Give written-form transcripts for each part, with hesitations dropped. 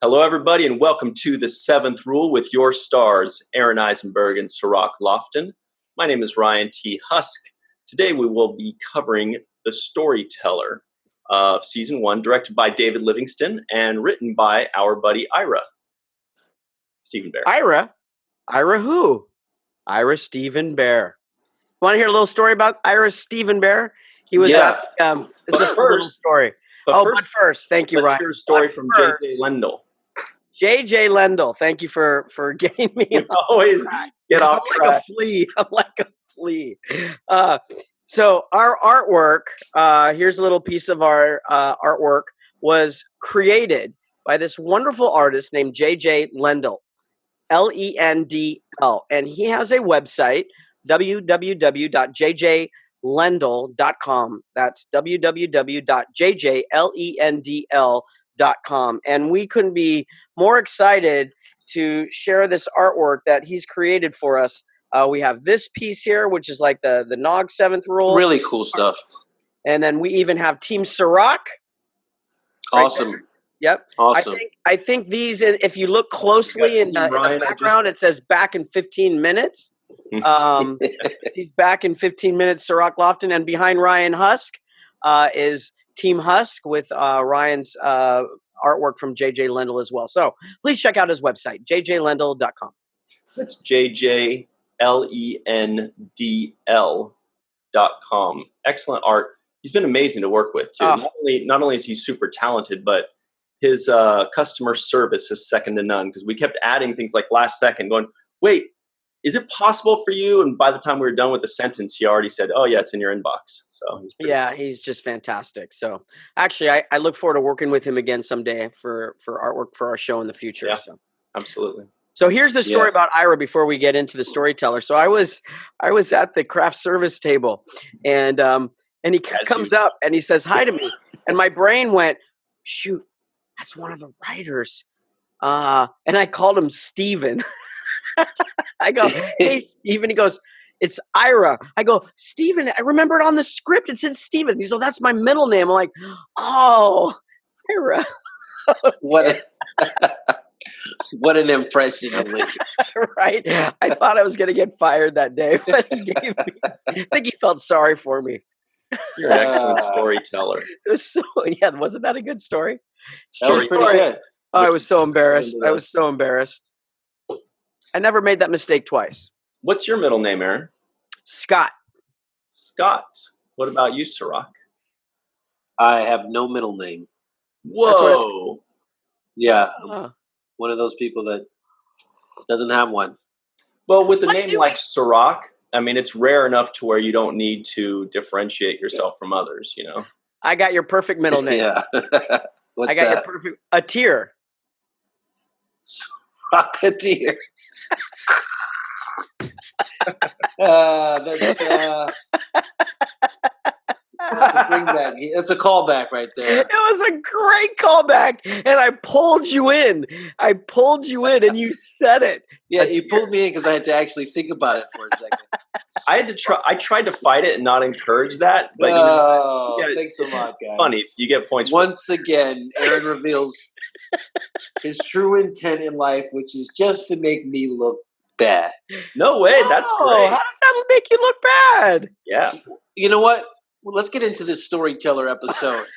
Hello, everybody, and welcome to The Seventh Rule with your stars, Aron, Eisenberg, and Cirroc Lofton. My name is Ryan T. Husk. Today we will be covering The Storyteller of Season 1, directed by David Livingston and written by our buddy Ira. Stephen Bear. Ira? Ira who? Ira Stephen Bear. Want to hear a little story about Ira Stephen Bear? He was Yes. It's a little story. But first, thank you, let's Ryan. hear a story from J.J. Lendl. J.J. Lendl, thank you for getting me. You always get off track. Like a flea. I'm like a flea. So our artwork, here's a little piece of our artwork, was created by this wonderful artist named J.J. Lendl, Lendl. And he has a website, www.jjlendl.com. That's www.jjlendl.com. And we couldn't be more excited to share this artwork that he's created for us. We have this piece here, which is like the Nog Seventh Rule. Really cool stuff. And then we even have Team Cirroc. Awesome. Right, yep. Awesome. I think these, if you look closely in the background, it says back in 15 minutes. He's back in 15 minutes, Cirroc Lofton. And behind Ryan Husk is Team Husk with Ryan's artwork from J.J. Lendl as well. So please check out his website, jjlendl.com. That's jjlendl.com. Excellent art. He's been amazing to work with, too. Not only is he super talented, but his customer service is second to none, because we kept adding things like last second going, wait, is it possible for you? And by the time we were done with the sentence, he already said, oh, yeah, it's in your inbox. So he's just fantastic. So actually, I look forward to working with him again someday for artwork for our show in the future. Yeah, so absolutely. So here's the story about Ira before we get into the Storyteller. So I was at the craft service table, and he comes up and he says hi to me, and my brain went, shoot, that's one of the writers. And I called him Steven. I go, hey, Steven. He goes, it's Ira. I go, Steven, I remember it on the script. It said Steven. He goes, that's my middle name. I'm like, oh, Ira. What an impression of me. Right? I thought I was going to get fired that day, but I think he felt sorry for me. You're an excellent storyteller. Wasn't that a good story? That was pretty good. Oh, I was so embarrassed. I was so embarrassed. I never made that mistake twice. What's your middle name, Aron? Scott. Scott. What about you, Cirroc? I have no middle name. Whoa. Yeah. One of those people that doesn't have one. Well, with a name like Cirroc, I mean, it's rare enough to where you don't need to differentiate yourself from others, you know? I got your perfect middle name. Yeah. Your perfect... A tear. Rocketeer. That's a bringback. That's a callback right there. It was a great callback, and I pulled you in. And you said it. Yeah, you pulled me in because I had to actually think about it for a second. I tried to fight it and not encourage that. But thanks a lot, guys. Funny, you get points. Once again, Aron reveals his true intent in life, which is just to make me look bad. No way, that's great. How does that make you look bad? Yeah. You know what? Well, let's get into this Storyteller episode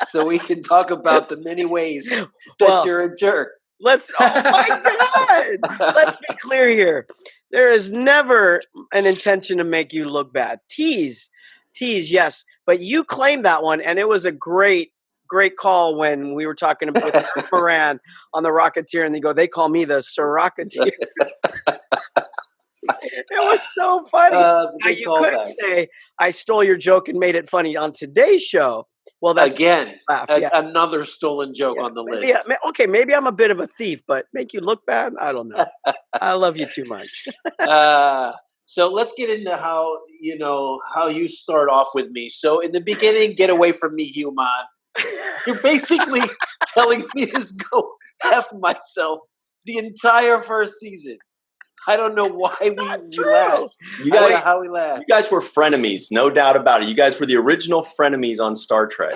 so we can talk about the many ways that you're a jerk. Oh my God! Let's be clear here. There is never an intention to make you look bad. Tease, yes. But you claimed that one, and it was a great call when we were talking with Moran on the Rocketeer, and they call me the Cirrocateer. It was so funny. Now, you couldn't say I stole your joke and made it funny on today's show. Well, that's another stolen joke on the list. Yeah, okay, maybe I'm a bit of a thief, but make you look bad? I don't know. I love you too much. So let's get into how you start off with me. So in the beginning, get away from me, human. You're basically telling me to go F myself the entire first season. I don't know why we last. How we last. You guys were frenemies, no doubt about it. You guys were the original frenemies on Star Trek.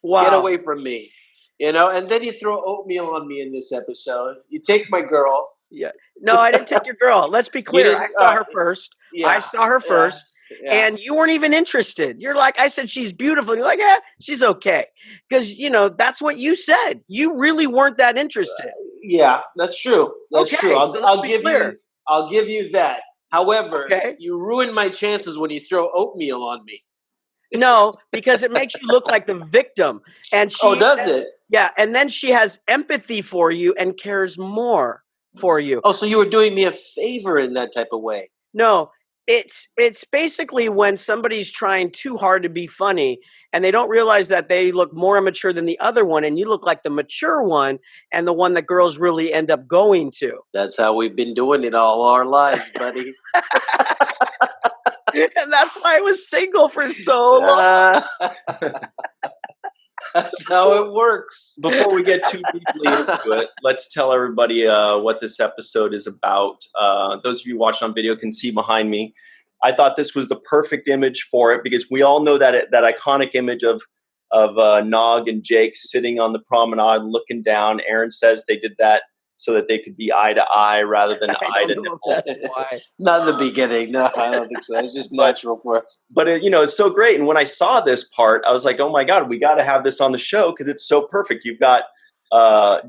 Wow. Get away from me. You know, and then you throw oatmeal on me in this episode. You take my girl. Yeah. No, I didn't take your girl. Let's be clear. I saw her first. Yeah, I saw her first. Yeah. And you weren't even interested. You're like, I said, she's beautiful. You're like, yeah, she's okay. Because, that's what you said. You really weren't that interested. Yeah, that's true. That's true. I'll give you that. However, you ruin my chances when you throw oatmeal on me. No, because it makes you look like the victim. And does it? Yeah, and then she has empathy for you and cares more for you. Oh, so you were doing me a favor in that type of way. No, it's basically when somebody's trying too hard to be funny and they don't realize that they look more immature than the other one, and you look like the mature one and the one that girls really end up going to. That's how we've been doing it all our lives, buddy. And that's why I was single for so long. That's how it works. Before we get too deeply into it, let's tell everybody what this episode is about. Those of you watching on video can see behind me. I thought this was the perfect image for it because we all know that iconic image of Nog and Jake sitting on the promenade looking down. Aron says they did that so that they could be eye to eye rather than eye to nipple. That's why. Not in the beginning. No, I don't think so. It's just natural for us. But it's so great. And when I saw this part, I was like, oh my God, we got to have this on the show because it's so perfect. You've got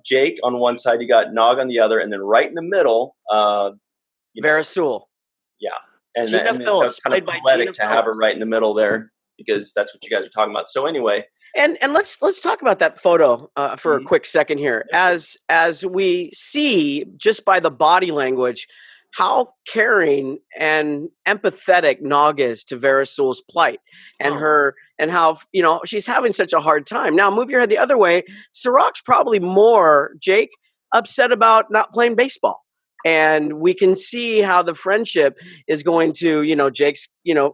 Jake on one side, you got Nog on the other, and then right in the middle, Vera Sewell. Yeah. And Gina Phillips, kind of poetic to have her right in the middle there because that's what you guys are talking about. So anyway. And let's talk about that photo for a quick second here. As we see just by the body language, how caring and empathetic Nog is to Vera Sewell's plight and and how she's having such a hard time. Now move your head the other way. Cirroc's probably more, Jake, upset about not playing baseball. And we can see how the friendship is going to, Jake's,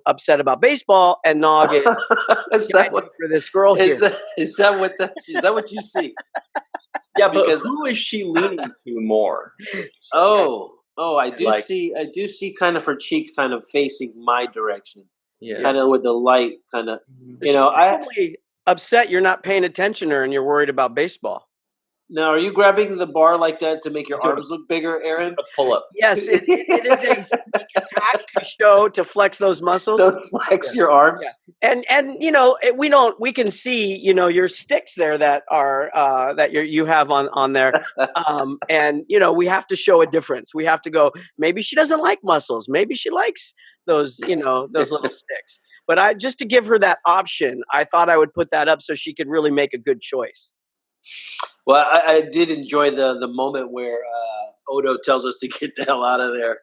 upset about baseball, and Nog is for this girl here. Is that what you see? Yeah, but who is she leaning to more? I do see kind of her cheek kind of facing my direction. Yeah. Kind of with the light kind of, She's probably upset you're not paying attention to her and you're worried about baseball. Now, are you grabbing the bar like that to make your arms look bigger, Aron? A pull-up. Yes, it is a sneak attack to flex those muscles. To flex your arms. Yeah. And we can see, your sticks there that are that you have on there. And we have to show a difference. We have to go, maybe she doesn't like muscles. Maybe she likes those, those little sticks. But just to give her that option, I thought I would put that up so she could really make a good choice. Well, I did enjoy the moment where Odo tells us to get the hell out of there,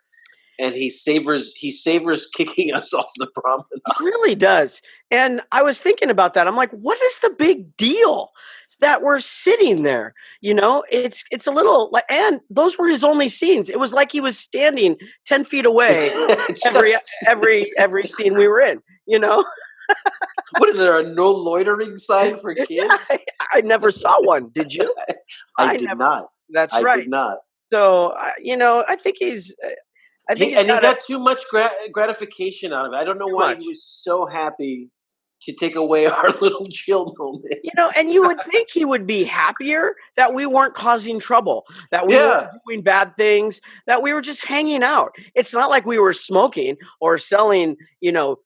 and he savors kicking us off the promenade. He really does. And I was thinking about that. I'm like, what is the big deal that we're sitting there? It's a little like, and those were his only scenes. It was like he was standing 10 feet away every scene we were in. What is there, a no loitering sign for kids? I never saw one. Did you? I did not. That's right. I did not. So, I think he's. He got too much gratification out of it. I don't know why he was so happy to take away our little Jill moment. And you would think he would be happier that we weren't causing trouble, that we weren't doing bad things, that we were just hanging out. It's not like we were smoking or selling,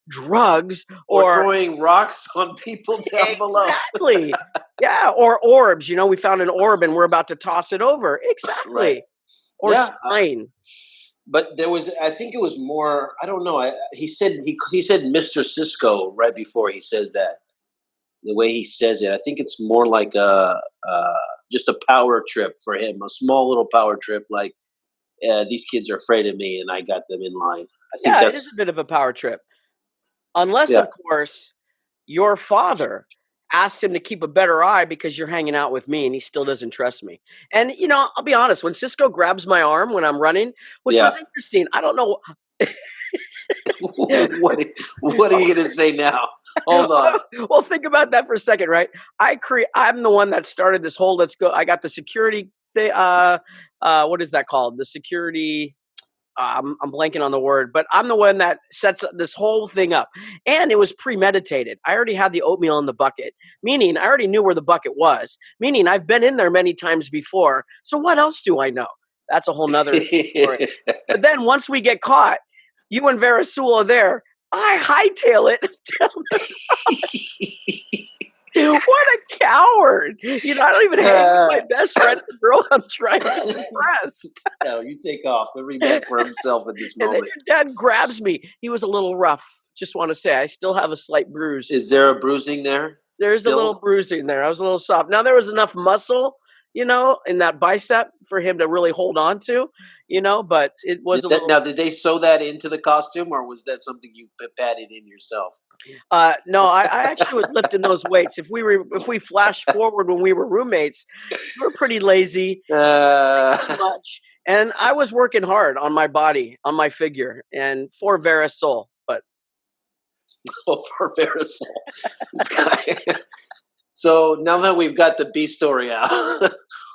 drugs or throwing rocks on people down below. Exactly. Yeah, or orbs. We found an orb and we're about to toss it over. Exactly. Right. Or spine. But I think it was more, I don't know. He said Mr. Sisko right before he says that. The way he says it, I think it's more like just a power trip for him, a small little power trip. Like these kids are afraid of me, and I got them in line. I think it is a bit of a power trip, unless of course your father asked him to keep a better eye because you're hanging out with me and he still doesn't trust me. And, I'll be honest, when Sisko grabs my arm when I'm running, which was interesting, I don't know. What are you going to say now? Hold on. Well, think about that for a second, right? I'm the one that started this whole, I got the security thing. What is that called? The security. I'm blanking on the word, but I'm the one that sets this whole thing up. And it was premeditated. I already had the oatmeal in the bucket, meaning I already knew where the bucket was, meaning I've been in there many times before. So what else do I know? That's a whole nother story. But then once we get caught, you and Vera Sewell are there. I hightail it down the road. What a coward. I don't even hang with my best friend, the girl I'm trying to impress. No, you take off. Every man for himself at this moment. And then your dad grabs me. He was a little rough. Just want to say, I still have a slight bruise. Is there a bruising there? There's a little bruising there. I was a little soft. Now, there was enough muscle, in that bicep for him to really hold on to, but it was a little... Now, did they sew that into the costume, or was that something you padded in yourself? No, I actually was lifting those weights. If we flash forward when we were roommates, we were pretty lazy, much, and I was working hard on my body, on my figure, and for Vera Soul, but for Vera Soul, this guy. So now that we've got the B story out,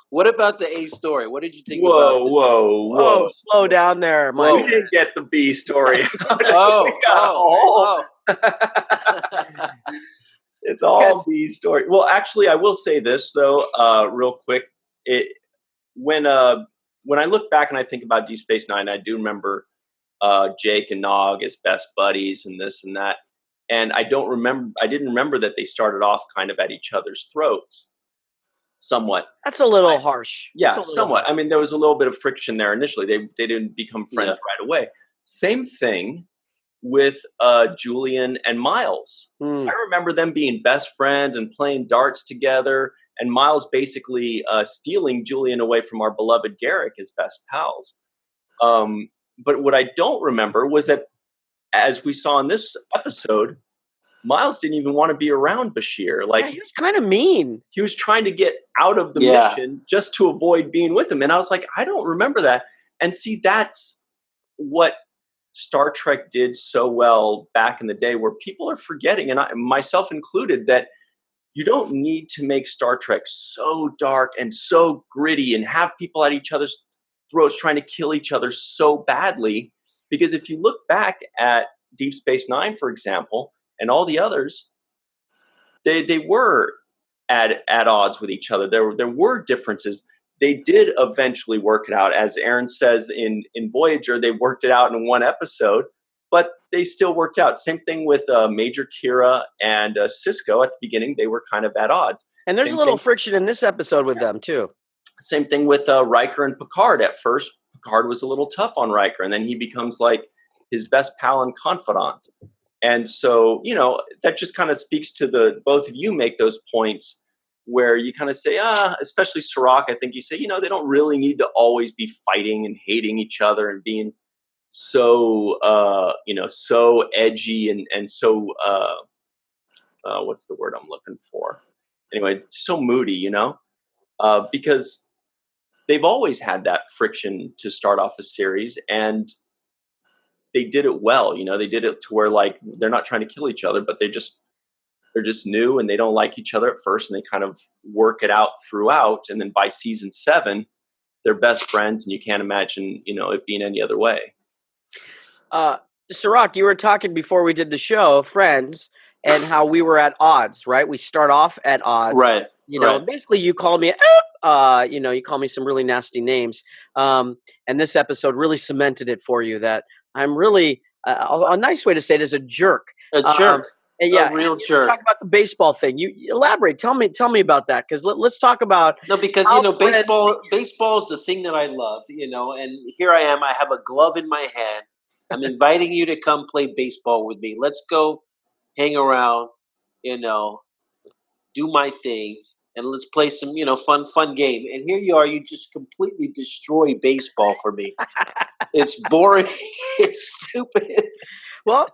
what about the A story? What did you think about this? Whoa. Slow down there, Mike. We didn't get the B story. Oh. It's all B story. Well, actually, I will say this, though, real quick. When I look back and I think about Deep Space Nine, I do remember Jake and Nog as best buddies and this and that. And I didn't remember that they started off kind of at each other's throats. Somewhat. That's a little harsh. Yeah, somewhat. Harsh. I mean, there was a little bit of friction there initially. They didn't become friends right away. Same thing with Julian and Miles. I remember them being best friends and playing darts together, and Miles basically stealing Julian away from our beloved Garrick as best pals. But what I don't remember was that, as we saw in this episode, Miles didn't even want to be around Bashir. Like, he was kind of mean. He was trying to get out of the mission just to avoid being with him. And I was like, I don't remember that. And see, that's what Star Trek did so well back in the day, where people are forgetting, and myself included, that you don't need to make Star Trek so dark and so gritty and have people at each other's throats trying to kill each other so badly. Because if you look back at Deep Space Nine, for example, and all the others, they were at odds with each other. There were differences. They did eventually work it out. As Aron says in Voyager, they worked it out in one episode, but they still worked out. Same thing with Major Kira and Sisko at the beginning. They were kind of at odds. And there's a little friction in this episode with them, too. Same thing with Riker and Picard. At first, Picard was a little tough on Riker, and then he becomes like his best pal and confidant. And so, that just kind of speaks to both of you make those points where you kind of say, especially Cirroc, I think you say, they don't really need to always be fighting and hating each other and being so, so edgy and so, what's the word I'm looking for? Anyway, so moody, because they've always had that friction to start off a series, and they did it well. They did it to where, like, they're not trying to kill each other, but they're just new and they don't like each other at first, and they kind of work it out throughout. And then by season 7, they're best friends, and you can't imagine, it being any other way. Cirroc, you were talking before we did the show, Friends, and how we were at odds, right? We start off at odds. Right. Basically you called me, you call me some really nasty names. And this episode really cemented it for you that I'm really, a nice way to say it is a jerk. A jerk. A real jerk. Talk about the baseball thing. You elaborate. Tell me about that. Because let's talk about. No, because, baseball is the thing that I love, and here I am. I have a glove in my hand. I'm inviting you to come play baseball with me. Let's go hang around, do my thing. And let's play some, fun game. And here you are. You just completely destroy baseball for me. It's boring. It's stupid. Well,